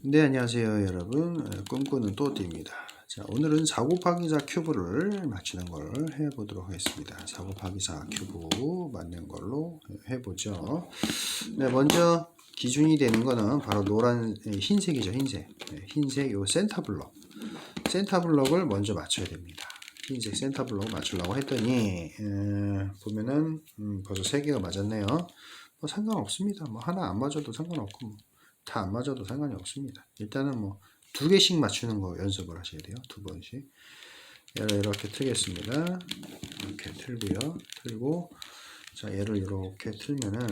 네, 안녕하세요 여러분. 꿈꾸는 또띠입니다. 자, 오늘은 4 곱하기 4 큐브를 맞추는 걸 해보도록 하겠습니다. 4 곱하기 4 큐브 맞는 걸로 해보죠. 네, 먼저 기준이 되는 거는 바로 흰색이죠. 흰색 요 센터 블럭을 먼저 맞춰야 됩니다. 흰색 센터 블럭 맞추려고 했더니 보면은 벌써 3개가 맞았네요. 뭐 상관없습니다. 뭐 하나 안 맞아도 상관없고 다 안 맞아도 상관이 없습니다. 일단은 뭐 2개씩 맞추는 거 연습을 하셔야 돼요. 2번씩. 얘를 이렇게 틀겠습니다. 이렇게 틀고 자, 얘를 이렇게 틀면은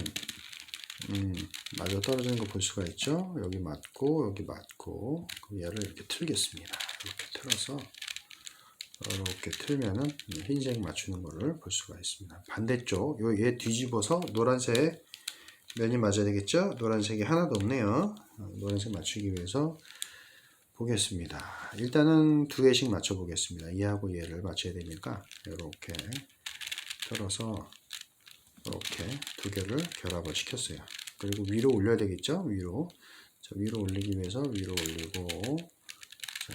맞아 떨어지는 거 볼 수가 있죠. 여기 맞고 여기 맞고 그럼 얘를 이렇게 틀겠습니다. 이렇게 틀어서 이렇게 틀면은 흰색 맞추는 거를 볼 수가 있습니다. 반대쪽 얘 뒤집어서 노란색 면이 맞아야 되겠죠? 노란색이 하나도 없네요. 노란색 맞추기 위해서 보겠습니다. 일단은 2개씩 맞춰 보겠습니다. 얘하고 얘를 맞춰야 되니까 이렇게 틀어서 이렇게 2개를 결합을 시켰어요. 그리고 위로 올려야 되겠죠? 위로 올리기 위해서 위로 올리고 자,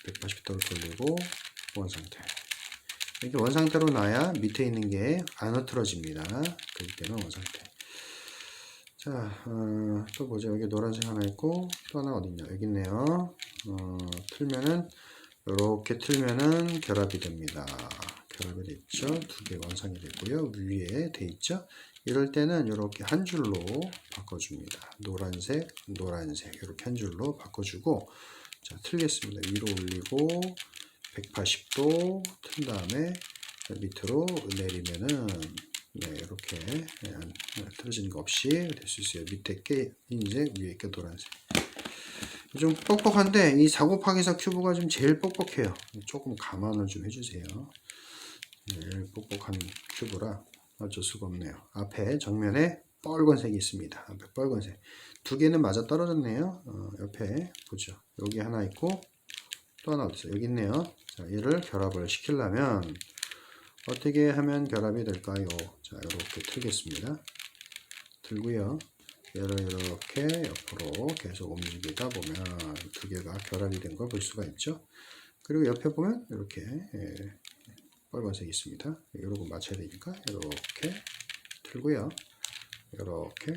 180도로 돌리고 원상태. 이렇게 원상태로 놔야 밑에 있는 게 안 흐트러집니다. 그렇기 때문에 원상태. 자, 또 보죠. 여기 노란색 하나 있고, 또 하나 어딨냐. 여기 있네요. 틀면은, 이렇게 틀면은 결합이 됩니다. 결합이 됐죠. 2개 완성이 됐고요. 위에 돼 있죠. 이럴 때는 이렇게 한 줄로 바꿔줍니다. 노란색, 이렇게 한 줄로 바꿔주고, 자, 틀겠습니다. 위로 올리고, 180도 튼 다음에 밑으로 내리면은 네, 이렇게 틀어지는 거 없이 될 수 있어요. 밑에 게 흰색, 위에 게 노란색. 좀 뻑뻑한데 이 4 곱하기 4 큐브가 좀 제일 뻑뻑해요. 조금 감안을 좀 해주세요. 제일 뻑뻑한 큐브라 어쩔 수가 없네요. 앞에 정면에 빨간색이 있습니다. 앞에 빨간색. 2개는 맞아 떨어졌네요. 옆에 보죠. 여기 하나 있고 또 하나 어딨어요? 여기 있네요. 자, 얘를 결합을 시키려면 어떻게 하면 결합이 될까요? 자, 이렇게 틀겠습니다. 틀고요. 얘를 이렇게 옆으로 계속 움직이다 보면 2개가 결합이 된 걸 볼 수가 있죠. 그리고 옆에 보면 이렇게 빨간색이 있습니다. 이러고 맞춰야 되니까 이렇게 틀고요. 이렇게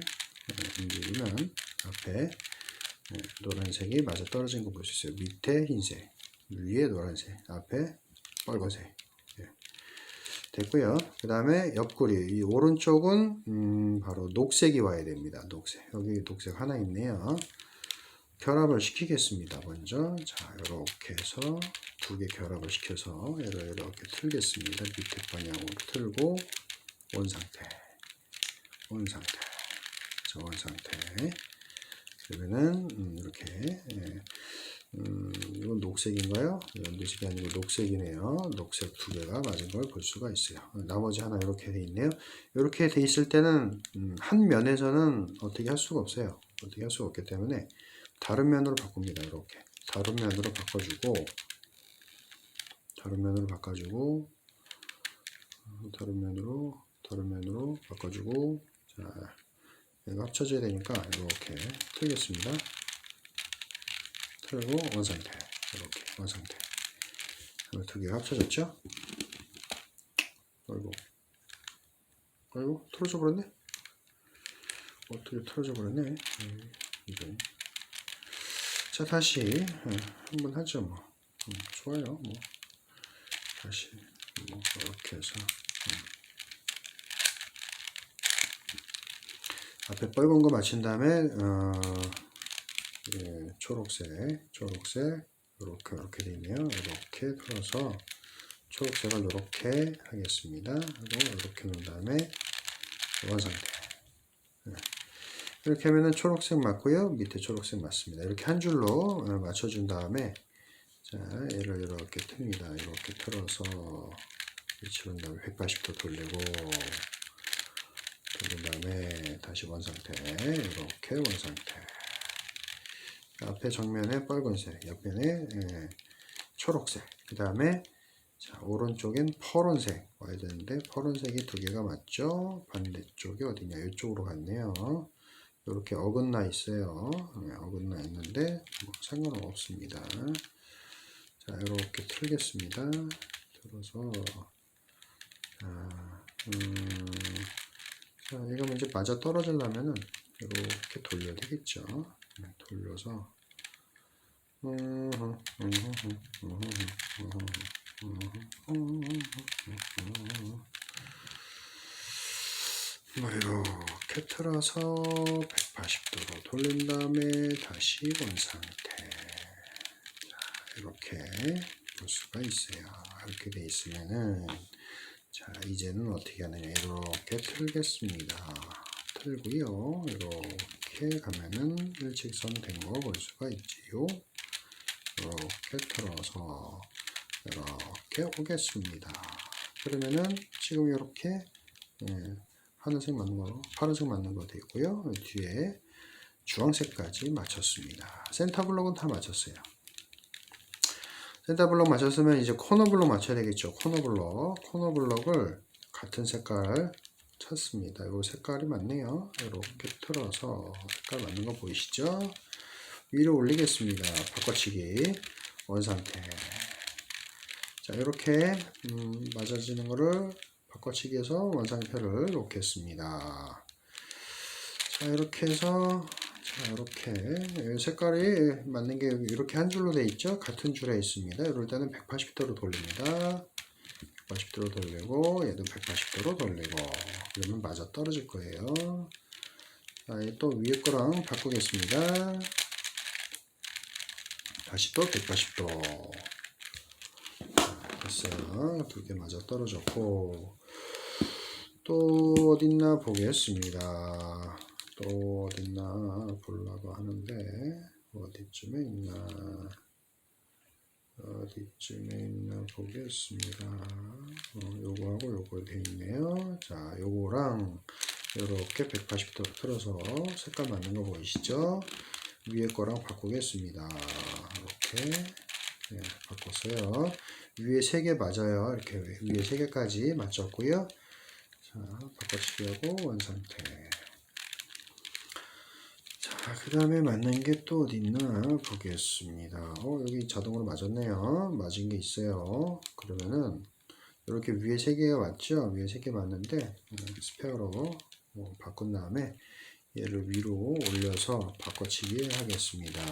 움직이면 앞에 노란색이 맞아 떨어진 거 볼 수 있어요. 밑에 흰색, 위에 노란색, 앞에 빨간색. 됐고요. 그 다음에 옆구리 이 오른쪽은 바로 녹색이 와야 됩니다. 녹색 여기 녹색 하나 있네요. 결합을 시키겠습니다. 먼저 자 이렇게 해서 2개 결합을 시켜서 얘를 이렇게 틀겠습니다. 밑에 방향으로 틀고 원상태 자 원상태 그러면은 이렇게 이건 녹색인가요? 이건 녹색이 아니고 녹색이네요. 녹색 2개가 맞은 걸 볼 수가 있어요. 나머지 하나 이렇게 돼 있네요. 이렇게 돼 있을 때는 한 면에서는 어떻게 할 수가 없어요. 어떻게 할 수가 없기 때문에 다른 면으로 바꿉니다. 이렇게 다른 면으로 바꿔주고 다른 면으로 바꿔주고 자 얘가 합쳐져야 되니까 이렇게 틀겠습니다. 틀고 원상태 이렇게 원상태 2개가 합쳐졌죠? 아이고 틀어져 버렸네. 어떻게 틀어져 버렸네. 이거. 자 다시 한번 하죠. 뭐 좋아요. 뭐 다시 뭐 이렇게 해서 앞에 빨간 거 맞춘 다음에 초록색 이렇게 돼 있네요. 이렇게 틀어서 초록색을 이렇게 하겠습니다. 하고 이렇게 놓은 다음에 원상태 이렇게 하면은 초록색 맞고요. 밑에 초록색 맞습니다. 이렇게 한 줄로 맞춰준 다음에 자 얘를 이렇게 틉니다. 이렇게 틀어서 위치로 다음에 180도 돌린 다음에 다시 원상태 이렇게 원상태 앞에 정면에 빨간색 옆면에 초록색 그 다음에 자 오른쪽엔 파란색 와야 되는데 파란색이 2개가 맞죠. 반대쪽이 어디냐 이쪽으로 갔네요. 이렇게 어긋나 있어요. 어긋나 있는데 상관은 없습니다. 자, 이렇게 틀겠습니다. 틀어서 자, 이거 이제 맞아 떨어지려면은 이렇게 돌려야 되겠죠. 돌려서 뭐 이렇게 틀어서 180도로 돌린 다음에 다시 원상태. 자, 이렇게 볼 수가 있어요. 이렇게 돼 있으면은 자, 이제는 어떻게 하느냐, 이렇게 틀겠습니다. 틀고요, 이렇게 가면은 일직선 된 거 볼 수가 있지요. 이렇게 틀어서 이렇게 오겠습니다. 그러면은 지금 이렇게 하늘색 맞는 거, 파란색 맞는 거 되고요. 뒤에 주황색까지 맞췄습니다. 센터 블록은 다 맞췄어요. 센터 블록 맞췄으면 이제 코너 블록 맞춰야 되겠죠. 코너 블록을 같은 색깔 찾습니다. 이 색깔이 맞네요. 이렇게 틀어서 색깔 맞는 거 보이시죠? 위로 올리겠습니다. 바꿔치기 원상태. 자, 이렇게 맞아지는 거를 바꿔치기해서 원상태를 놓겠습니다. 자, 이렇게 해서 자, 이렇게 색깔이 맞는 게 이렇게 한 줄로 되어 있죠. 같은 줄에 있습니다. 이럴 때는 180도로 돌립니다. 180도로 돌리고 얘도 180도로 돌리고 그러면 맞아 떨어질 거예요. 자, 또 위에 거랑 바꾸겠습니다. 다시 또 180도. 됐어요. 두 개 맞아 떨어졌고 또 어딨나 보겠습니다. 또 어딨나 보려고 하는데 어디쯤에 있나 보겠습니다. 요거하고 요거 돼 있네요. 자, 요거랑 요렇게 180도로 틀어서 색깔 맞는 거 보이시죠? 위에 거랑 바꾸겠습니다. 이렇게 바꿨어요. 위에 3개 맞아요. 이렇게 위에 3개까지 맞췄고요. 자, 바꿔치기하고 원상태. 자, 그 다음에 맞는 게 또 어디 있나 보겠습니다. 여기 자동으로 맞았네요. 맞은 게 있어요. 그러면은 이렇게 위에 3개가 맞죠? 위에 3개 맞는데 스페어로 바꾼 다음에 얘를 위로 올려서 바꿔치기 하겠습니다.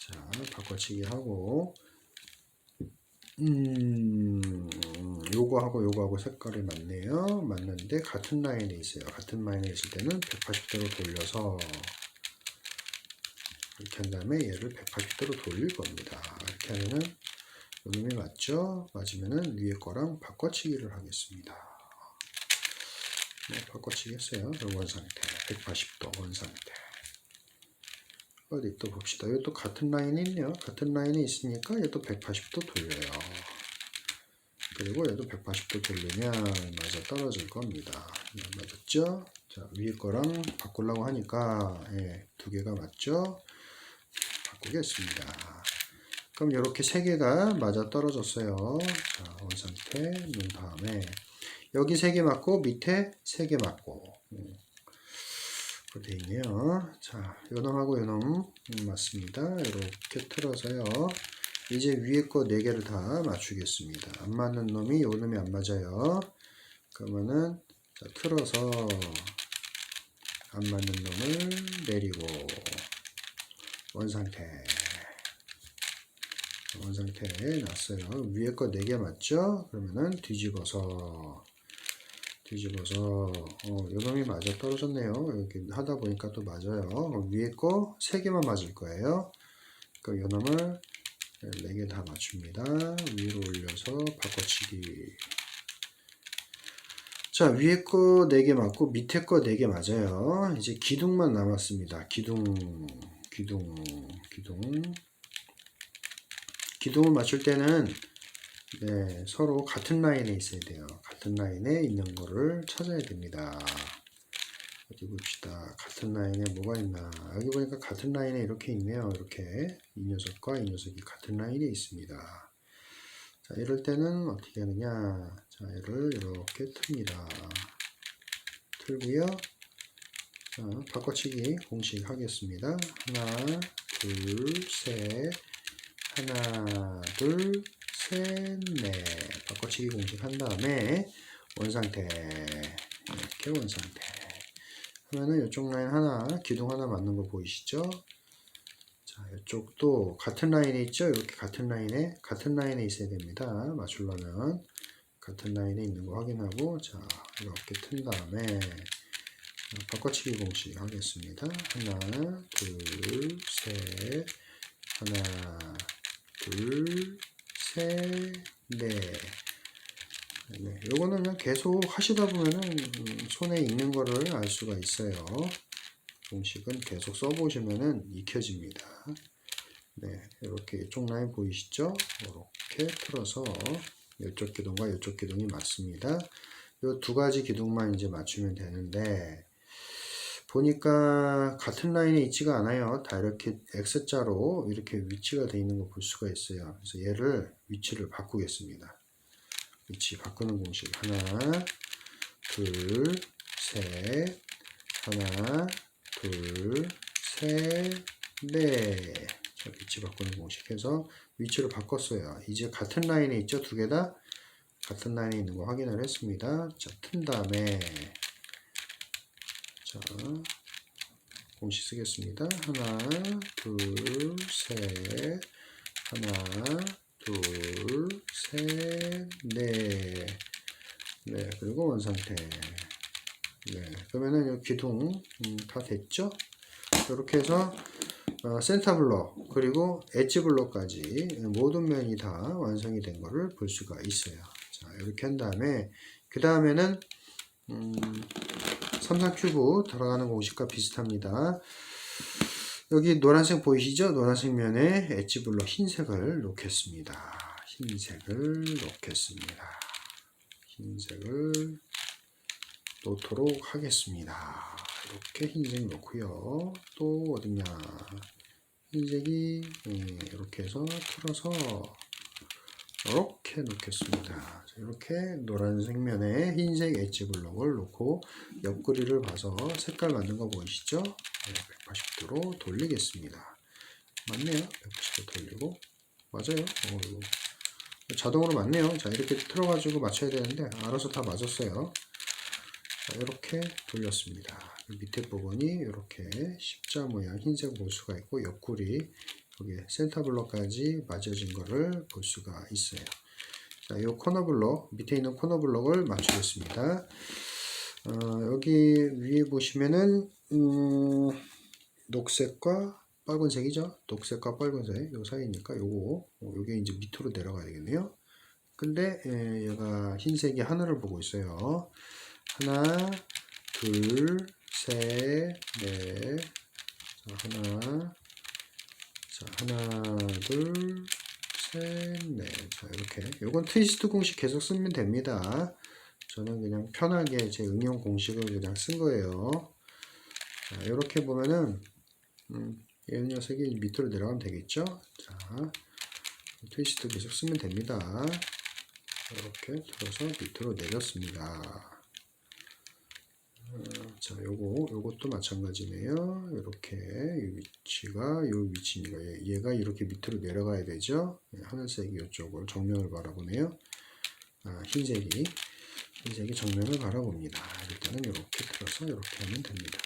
자, 바꿔치기 하고 요거하고 색깔이 맞네요. 맞는데 같은 라인에 있어요. 같은 라인에 있을 때는 180도로 돌려서 이렇게 한 다음에 얘를 180도로 돌릴 겁니다. 이렇게 하면은 요놈이 맞죠? 맞으면은 위에 거랑 바꿔치기를 하겠습니다. 바꿔치기 했어요. 원상태 180도 원상태. 어디 또 봅시다. 이것도 같은 라인이 있네요. 같은 라인이 있으니까 얘도 180도 돌려요. 그리고 얘도 180도 돌리면 맞아 떨어질 겁니다. 맞았죠? 자, 위에 거랑 바꾸려고 하니까 두 개가 맞죠? 바꾸겠습니다. 그럼 이렇게 3개가 맞아 떨어졌어요. 자, 원상태 놓은 다음에 여기 3개 맞고 밑에 3개 맞고 되어 있네요. 자, 요놈하고 요놈 맞습니다. 이렇게 틀어서요. 이제 위에 거 4개를 다 맞추겠습니다. 안 맞는 놈이 요 놈이 안 맞아요. 그러면은 자, 틀어서 안 맞는 놈을 내리고 원상태 놨어요. 위에 거 4개 맞죠? 그러면은 뒤집어서 요놈이 맞아 떨어졌네요. 여기 하다 보니까 또 맞아요. 위에 거 3개만 맞을 거예요. 그 요놈을 4개 다 맞춥니다. 위로 올려서 바꿔치기. 자, 위에 거 4개 맞고 밑에 거 4개 맞아요. 이제 기둥만 남았습니다. 기둥을 맞출 때는 서로 같은 라인에 있어야 돼요. 같은 라인에 있는 거를 찾아야 됩니다. 어디 봅시다. 같은 라인에 뭐가 있나. 여기 보니까 같은 라인에 이렇게 있네요. 이렇게 이 녀석과 이 녀석이 같은 라인에 있습니다. 자, 이럴 때는 어떻게 하느냐. 자, 얘를 이렇게 틉니다. 틀고요. 자, 바꿔치기 공식 하겠습니다. 하나, 둘, 셋, 하나, 둘, 셋, 넷. 바꿔치기 공식 한 다음에 원상태. 이렇게 원상태. 하면은 이쪽 라인 하나, 기둥 하나 맞는 거 보이시죠? 자, 이쪽도 같은 라인에 있죠? 이렇게 같은 라인에 있어야 됩니다. 맞추려면. 같은 라인에 있는 거 확인하고, 자, 이렇게 튼 다음에, 바꿔치기 공식 하겠습니다. 하나, 둘, 셋, 하나, 둘, 셋, 넷. 네, 요거는 그냥 계속 하시다 보면은 손에 익는 거를 알 수가 있어요. 공식은 계속 써보시면은 익혀집니다. 네, 이렇게 이쪽 라인 보이시죠? 이렇게 틀어서 이쪽 기둥과 이쪽 기둥이 맞습니다. 이 두 가지 기둥만 이제 맞추면 되는데, 보니까 같은 라인에 있지가 않아요. 다 이렇게 X자로 이렇게 위치가 되어 있는 거 볼 수가 있어요. 그래서 얘를 위치를 바꾸겠습니다. 위치 바꾸는 공식. 하나, 둘, 셋, 하나, 둘, 셋, 넷. 자, 위치 바꾸는 공식 해서 위치를 바꿨어요. 이제 같은 라인에 있죠? 두 개 다 같은 라인에 있는 거 확인을 했습니다. 자, 튼 다음에 자, 공식 쓰겠습니다. 하나, 둘, 셋, 하나, 둘, 셋, 넷. 네, 그리고 원상태. 네, 그러면은 이 기둥 다 됐죠? 이렇게 해서 센터 블록 그리고 엣지 블록까지 모든 면이 다 완성이 된 거를 볼 수가 있어요. 자, 이렇게 한 다음에 그 다음에는 삼각 큐브 들어가는 공식과 비슷합니다. 여기 노란색 보이시죠? 노란색 면에 엣지 블록 흰색을 놓겠습니다. 흰색을 놓도록 하겠습니다. 이렇게 흰색 놓고요. 또 어딨냐? 흰색이 이렇게 해서 틀어서 이렇게 놓겠습니다. 이렇게 노란색 면에 흰색 엣지 블록을 놓고 옆구리를 봐서 색깔 맞는 거 보이시죠? 180도로 돌리겠습니다. 맞네요. 180도 돌리고 맞아요. 자동으로 맞네요. 자, 이렇게 틀어가지고 맞춰야 되는데 알아서 다 맞았어요. 자, 이렇게 돌렸습니다. 밑에 부분이 이렇게 십자 모양 흰색 볼 수가 있고 옆구리 여기 센터 블록까지 맞아진 거를 볼 수가 있어요. 자, 이 코너 블록 밑에 있는 코너 블록을 맞추겠습니다. 여기 위에 보시면은 녹색과 빨간색이죠. 녹색과 빨간색 요 사이니까 요게 이제 밑으로 내려가야 되겠네요. 근데 얘가 흰색이 하늘을 보고 있어요. 하나, 둘, 셋, 넷. 자, 하나, 둘, 셋, 넷. 자, 이렇게. 요건 트위스트 공식 계속 쓰면 됩니다. 저는 그냥 편하게 제 응용 공식을 그냥 쓴 거예요. 자, 이렇게 보면은, 이 녀석이 밑으로 내려가면 되겠죠? 자, 트위스트 계속 쓰면 됩니다. 이렇게 들어서 밑으로 내렸습니다. 자, 요것도 마찬가지네요. 이렇게 이 위치가 요 위치입니다. 얘가 이렇게 밑으로 내려가야 되죠. 하늘색이 이쪽을 정면을 바라보네요. 흰색이 정면을 바라봅니다. 일단은 이렇게 틀어서 이렇게 하면 됩니다.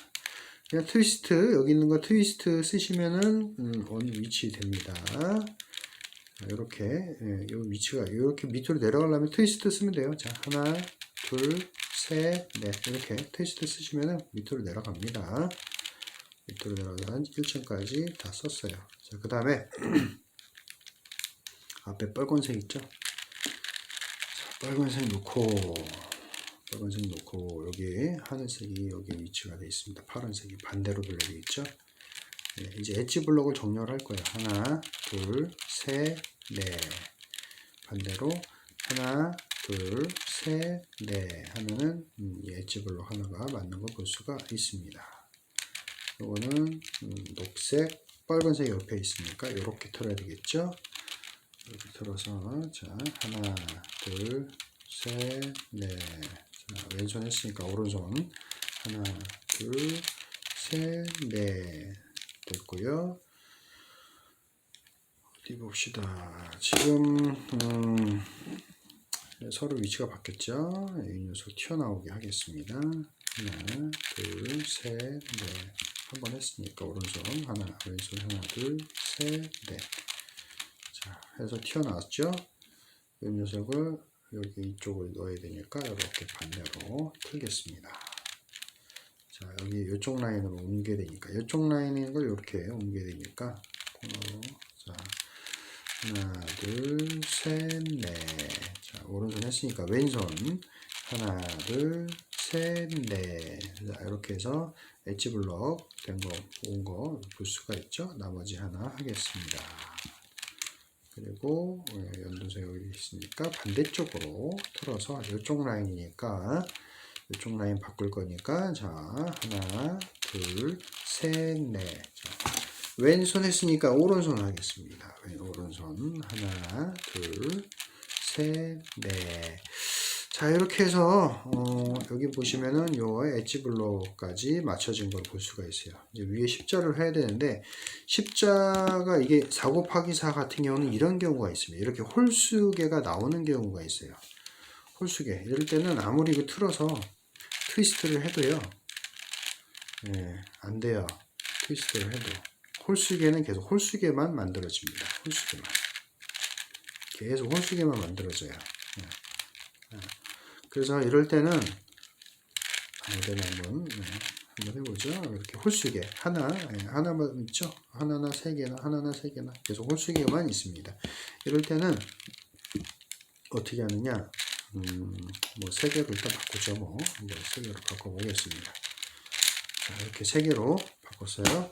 그냥 트위스트 여기 있는 거 트위스트 쓰시면은 어느 위치 됩니다. 이렇게 요 위치가 이렇게 밑으로 내려가려면 트위스트 쓰면 돼요. 자, 하나, 둘, 셋, 넷 이렇게 트위스트 쓰시면 밑으로 내려갑니다. 밑으로 내려가서 한 1층까지 다 썼어요. 자, 그 다음에 앞에 빨간색 있죠? 자, 빨간색 놓고 여기 하늘색이 여기 위치가 되어 있습니다. 파란색이 반대로 돌려져 있죠? 네, 이제 엣지 블록을 정렬할 거예요. 하나, 둘, 셋, 넷 반대로 하나, 둘, 셋, 넷 하면은 엣지 블록 하나가 맞는 거 볼 수가 있습니다. 이거는 녹색, 빨간색 옆에 있으니까 이렇게 틀어야 되겠죠? 이렇게 틀어서 자 하나, 둘, 셋, 넷. 자, 왼손 했으니까 오른손 하나, 둘, 셋, 넷 됐고요. 어디 봅시다. 지금 서로 위치가 바뀌었죠. 이 녀석 튀어나오게 하겠습니다. 하나, 둘, 셋, 넷. 한 번 했으니까 오른손 하나, 왼손 하나, 둘, 셋, 넷. 자, 해서 튀어나왔죠. 이 녀석을 여기 이쪽을 넣어야 되니까 이렇게 반대로 틀겠습니다. 자, 여기 이쪽 라인으로 옮겨야 되니까 이쪽 라인인 걸 이렇게 옮겨야 되니까 코너로. 자, 하나, 둘, 셋, 넷. 자, 오른손 했으니까 왼손 하나, 둘, 셋, 넷. 자, 이렇게 해서 엣지 블럭 된 거, 온 거 볼 수가 있죠. 나머지 하나 하겠습니다. 그리고 연두색 여기 있으니까 반대쪽으로 틀어서 이쪽 라인이니까 이쪽 라인 바꿀 거니까 자, 하나, 둘, 셋, 넷. 자, 왼손 했으니까 오른손 하겠습니다. 오른손 하나, 둘, 셋, 넷. 자, 이렇게 해서 여기 보시면은 요 엣지 블록까지 맞춰진 걸 볼 수가 있어요. 이제 위에 십자를 해야 되는데 십자가 이게 4 곱하기 4 같은 경우는 이런 경우가 있습니다. 이렇게 홀수개가 나오는 경우가 있어요. 홀수개. 이럴 때는 아무리 이거 틀어서 트위스트를 해도요. 예, 안 돼요. 트위스트를 해도. 홀수개는 계속 홀수개만 만들어집니다. 홀수개만. 계속 홀수개만 만들어져요. 그래서 이럴 때는 아무데나 한번 해보죠. 이렇게 홀수개 하나만 있죠. 하나나 세 개나 하나나 세 개나 계속 홀수개만 있습니다. 이럴 때는 어떻게 하느냐? 뭐 세 개로 일단 바꾸죠. 뭐 한번 세 개로 바꿔보겠습니다. 자, 이렇게 세 개로 바꿨어요.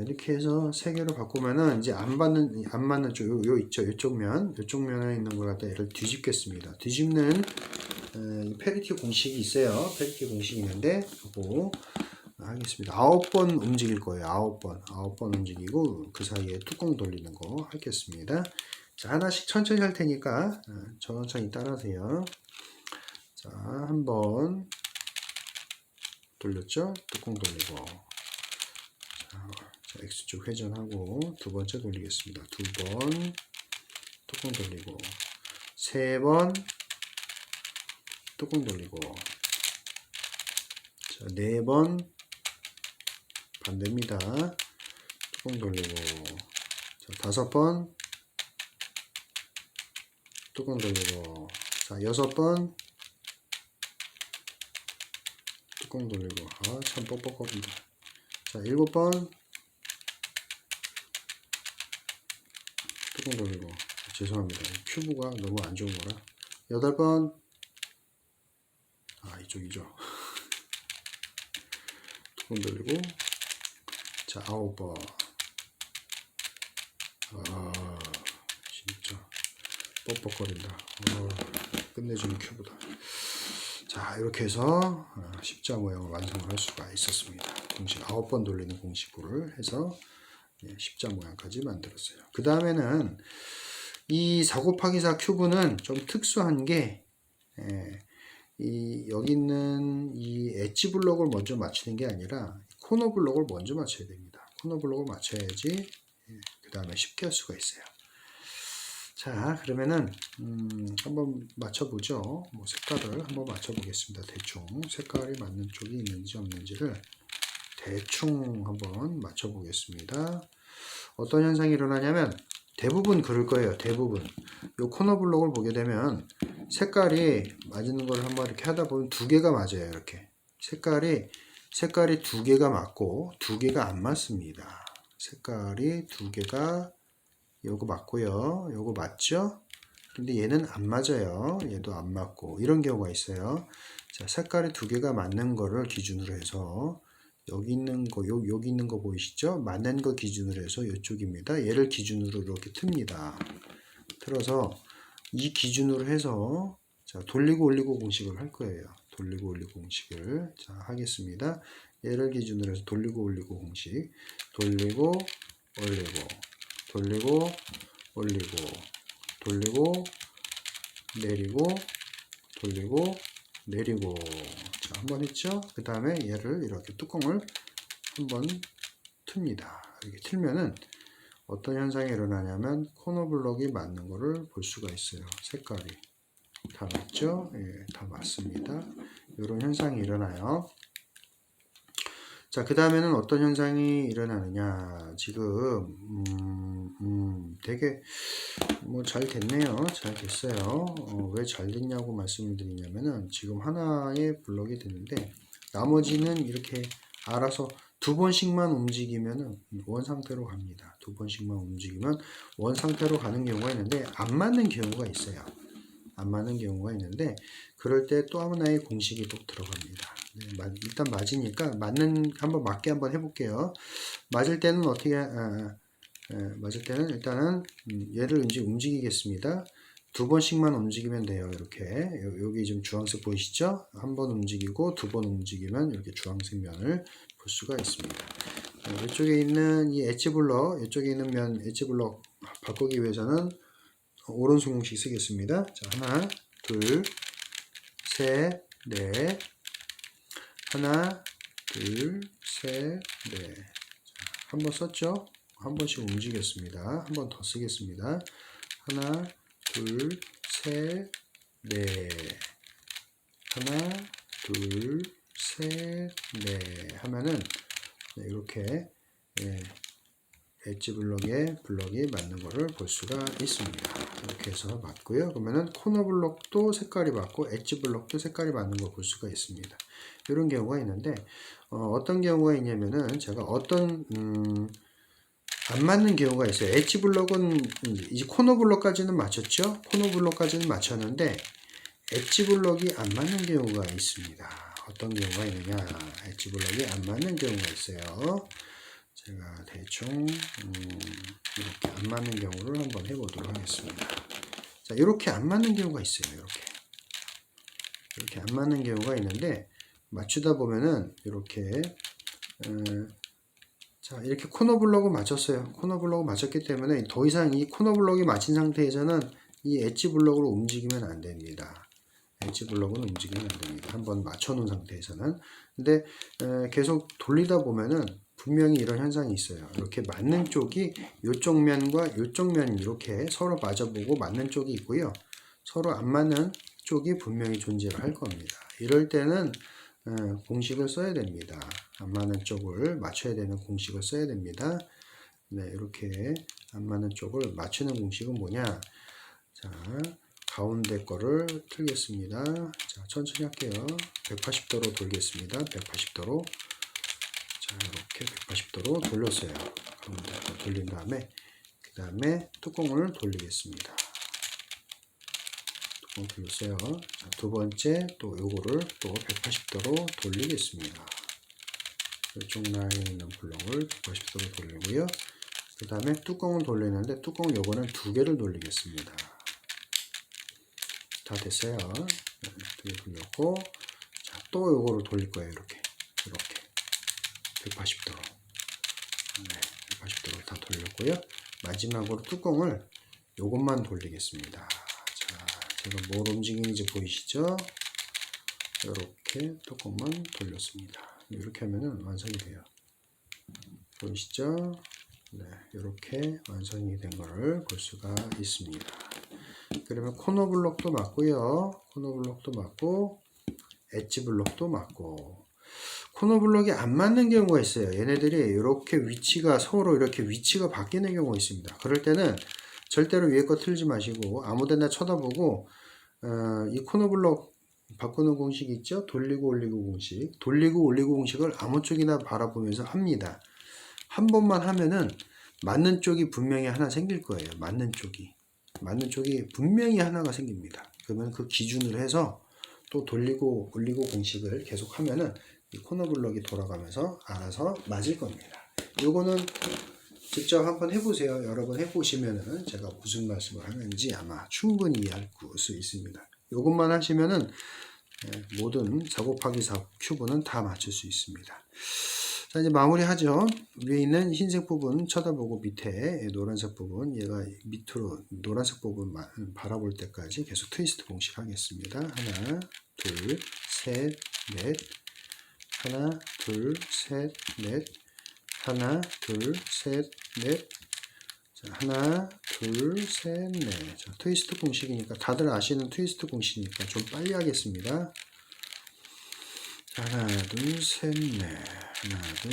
이렇게 해서 세 개로 바꾸면은 이제 안 맞는 쪽 요 있죠. 요쪽 면에 있는 걸 갖다 얘를 뒤집겠습니다. 뒤집는 페리티 공식이 있어요. 페리티 공식이 있는데 요거 하겠습니다. 9번 움직일 거예요. 9번 움직이고 그 사이에 뚜껑 돌리는 거 하겠습니다. 자, 하나씩 천천히 할 테니까 천천히 따라하세요. 자, 한번 돌렸죠? 뚜껑 돌리고 자, X축 회전하고 두 번째 돌리겠습니다. 두 번 뚜껑 돌리고 세 번 뚜껑 돌리고 자, 네 번 반대입니다. 뚜껑 돌리고 자, 다섯 번 뚜껑 돌리고 자, 6번 뚜껑 돌리고 참 뻑뻑거린다. 자, 7번 뚜껑 돌리고 죄송합니다. 큐브가 너무 안 좋은 거라 8번 이쪽이죠. 뚜껑 돌리고 자, 9번 진짜 뻑뻑거린다. 끝내주는 큐브다. 자, 이렇게 해서 십자 모양을 완성할 수가 있었습니다. 공식 9번 돌리는 공식구를 해서 십자 모양까지 만들었어요. 그 다음에는 이 4 곱하기 4 큐브는 좀 특수한 게 여기 있는 이 엣지 블록을 먼저 맞추는 게 아니라 코너 블록을 먼저 맞춰야 됩니다. 코너 블록을 맞춰야지 그 다음에 쉽게 할 수가 있어요. 자, 그러면은 한번 맞춰보죠. 뭐 색깔을 한번 맞춰보겠습니다. 대충 색깔이 맞는 쪽이 있는지 없는지를 대충 한번 맞춰보겠습니다. 어떤 현상이 일어나냐면 대부분 그럴 거예요. 대부분 요 코너 블록을 보게 되면 색깔이 맞는 걸 한번 이렇게 하다 보면 두 개가 맞아요. 이렇게 색깔이 두 개가 맞고 두 개가 안 맞습니다. 색깔이 두 개가 요거 맞고요. 요거 맞죠? 근데 얘는 안 맞아요. 얘도 안 맞고 이런 경우가 있어요. 자, 색깔이 두 개가 맞는 거를 기준으로 해서 여기 있는 거, 여기 있는 거 보이시죠? 맞는 거 기준으로 해서 이쪽입니다. 얘를 기준으로 이렇게 틉니다. 틀어서 이 기준으로 해서 자, 돌리고 올리고 공식을 할 거예요. 돌리고 올리고 공식을 자, 하겠습니다. 얘를 기준으로 해서 돌리고 올리고 공식 돌리고 올리고 돌리고 올리고 돌리고 내리고 돌리고 내리고 자, 한번 했죠? 그 다음에 얘를 이렇게 뚜껑을 한번 틉니다. 이렇게 틀면은 어떤 현상이 일어나냐면 코너 블럭이 맞는 거를 볼 수가 있어요. 색깔이 다 맞죠? 예, 다 맞습니다. 이런 현상이 일어나요. 자, 그 다음에는 어떤 현상이 일어나느냐. 지금 되게 뭐 잘 됐네요. 잘 됐어요. 왜 잘 됐냐고 말씀을 드리냐면은 지금 하나의 블럭이 되는데 나머지는 이렇게 알아서 두 번씩만 움직이면은 원 상태로 갑니다. 두 번씩만 움직이면 원 상태로 가는 경우가 있는데 안 맞는 경우가 있어요. 안 맞는 경우가 있는데 그럴 때 또 하나의 공식이 또 들어갑니다. 네, 일단 맞으니까 한번 맞게 한번 해볼게요. 맞을 때는 어떻게 맞을 때는 일단은 얘를 이제 움직이겠습니다. 두 번씩만 움직이면 돼요. 이렇게 여기 지금 주황색 보이시죠? 한 번 움직이고 두 번 움직이면 이렇게 주황색 면을 볼 수가 있습니다. 이쪽에 있는 이 엣지 블럭, 이쪽에 있는 면 엣지 블럭 바꾸기 위해서는 오른손 공식 쓰겠습니다. 자, 하나, 둘, 셋, 넷. 하나, 둘, 셋, 넷. 한 번 썼죠? 한 번씩 움직였습니다. 한 번 더 쓰겠습니다. 하나, 둘, 셋, 넷. 하나, 둘, 셋, 넷. 하면은 이렇게 엣지 블럭이 맞는 거를 볼 수가 있습니다. 이렇게 해서 맞고요. 그러면은 코너 블럭도 색깔이 맞고 엣지 블럭도 색깔이 맞는 걸 볼 수가 있습니다. 이런 경우가 있는데 어떤 경우가 있냐면은 제가 어떤 안 맞는 경우가 있어요. 엣지 블럭은 이제 코너 블럭까지는 맞췄죠. 코너 블럭까지는 맞췄는데 엣지 블럭이 안 맞는 경우가 있습니다. 어떤 경우가 있느냐? 엣지 블럭이 안 맞는 경우가 있어요. 제가 대충 이렇게 안 맞는 경우를 한번 해보도록 하겠습니다. 자, 이렇게 안 맞는 경우가 있어요. 이렇게 안 맞는 경우가 있는데 맞추다 보면은 이렇게 자, 이렇게 코너 블럭을 맞췄어요. 코너 블럭을 맞췄기 때문에 더 이상 이 코너 블럭이 맞힌 상태에서는 이 엣지 블럭으로 움직이면 안 됩니다. 엣지 블럭은 움직이면 안 됩니다. 한번 맞춰 놓은 상태에서는. 근데 계속 돌리다 보면은 분명히 이런 현상이 있어요. 이렇게 맞는 쪽이 이쪽 면과 이쪽 면 이렇게 서로 맞아보고 맞는 쪽이 있고요. 서로 안 맞는 쪽이 분명히 존재를 할 겁니다. 이럴 때는 공식을 써야 됩니다. 안 맞는 쪽을 맞춰야 되는 공식을 써야 됩니다. 네, 이렇게 안 맞는 쪽을 맞추는 공식은 뭐냐? 자, 가운데 거를 틀겠습니다. 자, 천천히 할게요. 180도로 돌겠습니다. 180도로. 자, 이렇게 180도로 돌렸어요. 가운데 거 돌린 다음에, 그 다음에 뚜껑을 돌리겠습니다. 뚜껑 돌렸어요. 자, 두 번째 또 요거를 또 180도로 돌리겠습니다. 이쪽 라인에 있는 블럭을 180도로 돌리고요. 그 다음에 뚜껑을 돌리는데 뚜껑 요거는 두 개를 돌리겠습니다. 다 됐어요. 두 개 돌렸고, 자, 또 요거를 돌릴 거예요. 이렇게 180도로. 네, 180도로 다 돌렸고요. 마지막으로 뚜껑을 요것만 돌리겠습니다. 자, 제가 뭘 움직이는지 보이시죠? 이렇게 뚜껑만 돌렸습니다. 이렇게 하면은 완성이 돼요. 보이시죠? 네, 이렇게 완성이 된 거를 볼 수가 있습니다. 그러면 코너 블럭도 맞고요. 코너 블럭도 맞고 엣지 블럭도 맞고 코너 블럭이 안 맞는 경우가 있어요. 얘네들이 이렇게 위치가 서로 이렇게 위치가 바뀌는 경우가 있습니다. 그럴 때는 절대로 위에 거 틀지 마시고 아무데나 쳐다보고 이 코너 블럭 바꾸는 공식 있죠? 돌리고 올리고 공식. 돌리고 올리고 공식을 아무 쪽이나 바라보면서 합니다. 한 번만 하면은 맞는 쪽이 분명히 하나 생길 거예요. 맞는 쪽이 분명히 하나가 생깁니다. 그러면 그 기준으로 해서 또 돌리고 올리고 공식을 계속 하면은 이 코너 블럭이 돌아가면서 알아서 맞을 겁니다. 요거는 직접 한번 해보세요. 여러 번 해보시면은 제가 무슨 말씀을 하는지 아마 충분히 이해할 수 있습니다. 요것만 하시면은 모든 4 곱하기 4 큐브는 다 맞출 수 있습니다. 자, 이제 마무리하죠. 위에 있는 흰색 부분 쳐다보고 밑에 노란색 부분, 얘가 밑으로 노란색 부분 바라볼 때까지 계속 트위스트 공식 하겠습니다. 하나, 둘, 셋, 넷. 하나, 둘, 셋, 넷. 하나, 둘, 셋, 넷. 자, 하나, 둘, 셋, 넷. 자, 트위스트 공식이니까 다들 아시는 트위스트 공식이니까 좀 빨리 하겠습니다. 하나, 둘, 셋, 넷. 하나, 둘.